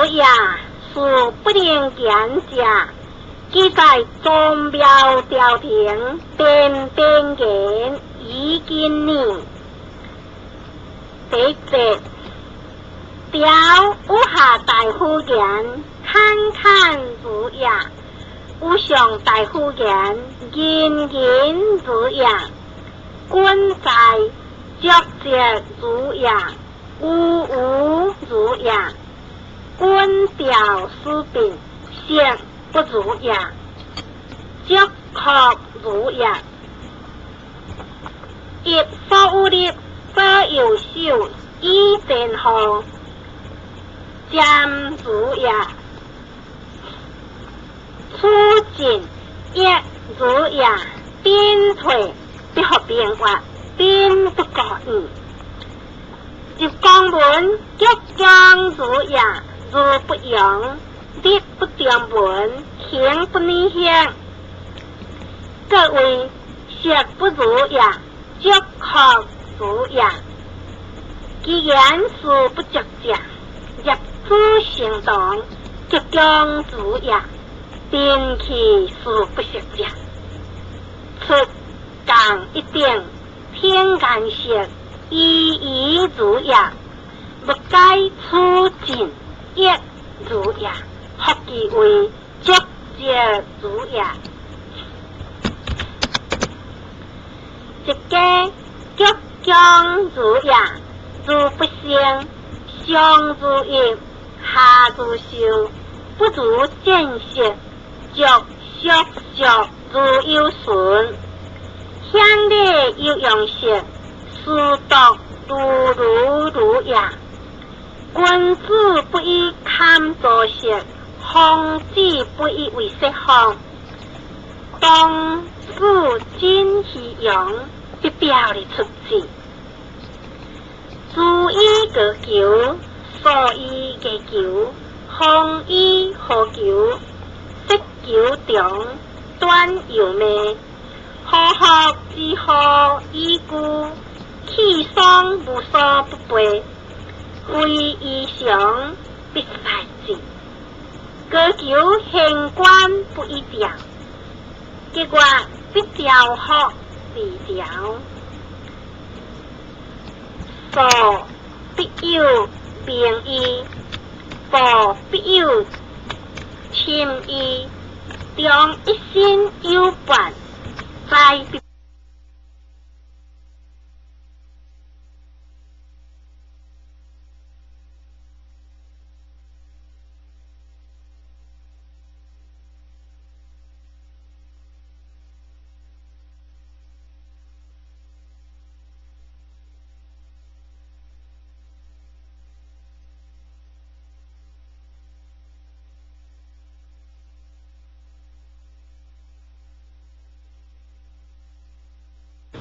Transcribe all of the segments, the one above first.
也是不能见者，记在宗庙朝廷边边言已经呢。第7，调武下大夫人看看如也，武上大夫人言言如也，官在脚节如也，无无如也，官调司病相不如也，脚壳如也，亦所有的所有秀以前后暂如也，出进亦如也，边退不合变化，边不觉意。一江文脚将如也，如不用，力不定文，行不逆向。各位食不如也，脚壳如也。既然是不着者，入主行动，脚将如也，便其是不食者。出càng一定，天干食，一如也，不该出进亦如也，学其为足者如也。一家脚将如也，如不胜，上如业，下如修，不如见识，脚削如有损。乡里有用食，书读如也。君子不以堪作食，孔子不以为色行。当古今其用，必表里出自。注意个求，所以个求，空以何求？色求中，端有昧。好学之好依故，气爽无所不备，非异常必赛之。各求行官不一调，结果必调学自调。所必有名义，佛必有亲义，中一心有伴。在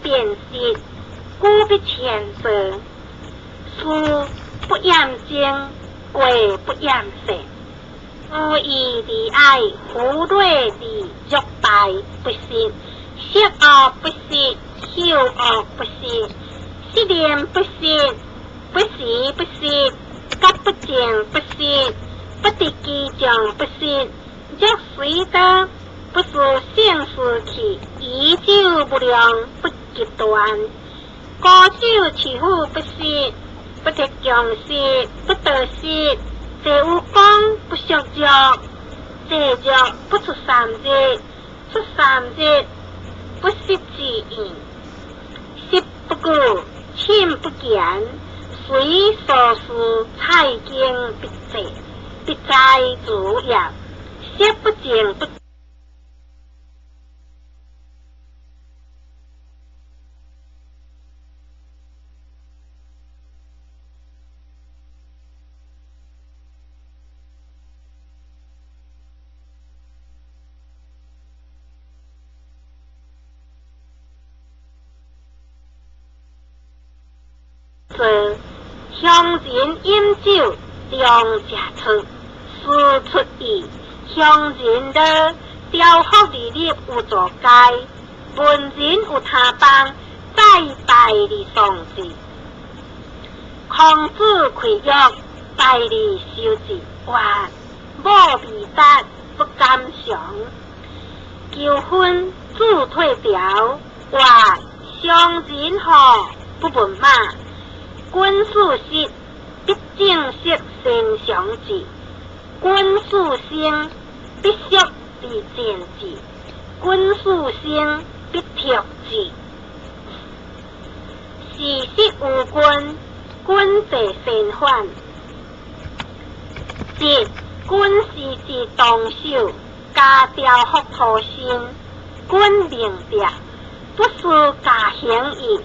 辨识，故必前者，书不厌精，贵不厌色。故意离爱，忽略地欲败不息，色恶不息，嗅恶不息，失恋不息，不时不息，急不静不息，不敌机将不息，若随得不是性事气，以酒不良不极端，高酒起伏不息，不得强息，不得息，这无功不削脚，这脚不出三节，出三节不失之意，食不顾，寝不见，随所事菜经必在，必在主也，食不静不。乡人饮酒两家出，事出意。乡人的雕刻里力有作该，本人有他帮，再代理丧事。孔子开药，代理修治，话某未达不甘详，求婚自退条，话相人何不文马，君事实必正式先详志，君事生必须自见志，君事生必贴志。事实有君，君在先反。即君是自动手，家调复土心，君明白，不是假行义。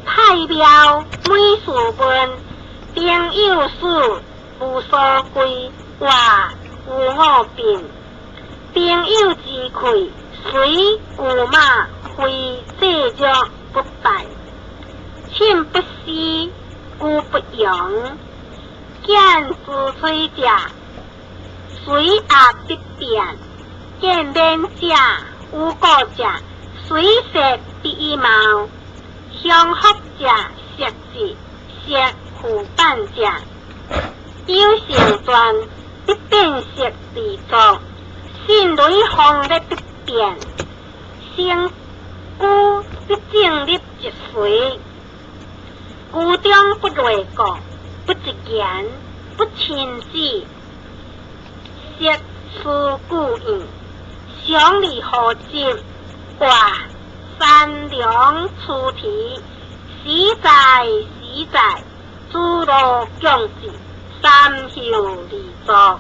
太庙每事问，朋友事无所归，话有我病。朋友之愧，虽有马，非这若不败。亲不思，故不扬。见自吹者，虽压必变。见面者，有过者，虽色必貌。相合者色字，色互伴者，有成传必变色自作，心雷风力必变，生故必正立一随，故中不累过，不一言，不亲子，色思故应，想理何接话。三两出题，实在，诸路将至，三休离作。